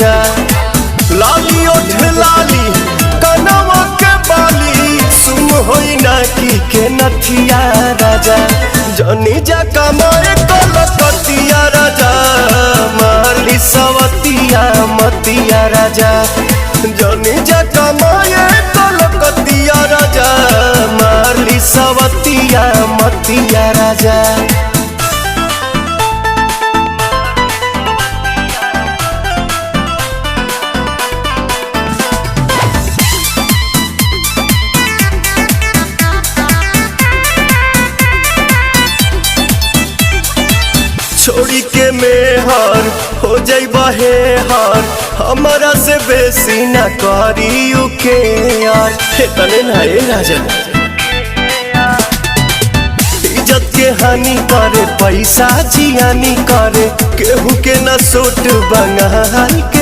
राजा। लाली ओठ लाली कनवा के बाली सुन होई ना के नथिया राजा। जनी जा कमाए कलकतिया राजा मारली सवतिया मतिया राजा। जनी जा कमाए कलकतिया राजा मारली सवतिया मतिया राजा। छोड़ी के मेहर हो जाइबा हे हर हमारा से बेसी ना करी के यार। तने ना ए राजन इज्जत के हानि करे पैसा जियानी करे केहू के ना सोट बंगाल के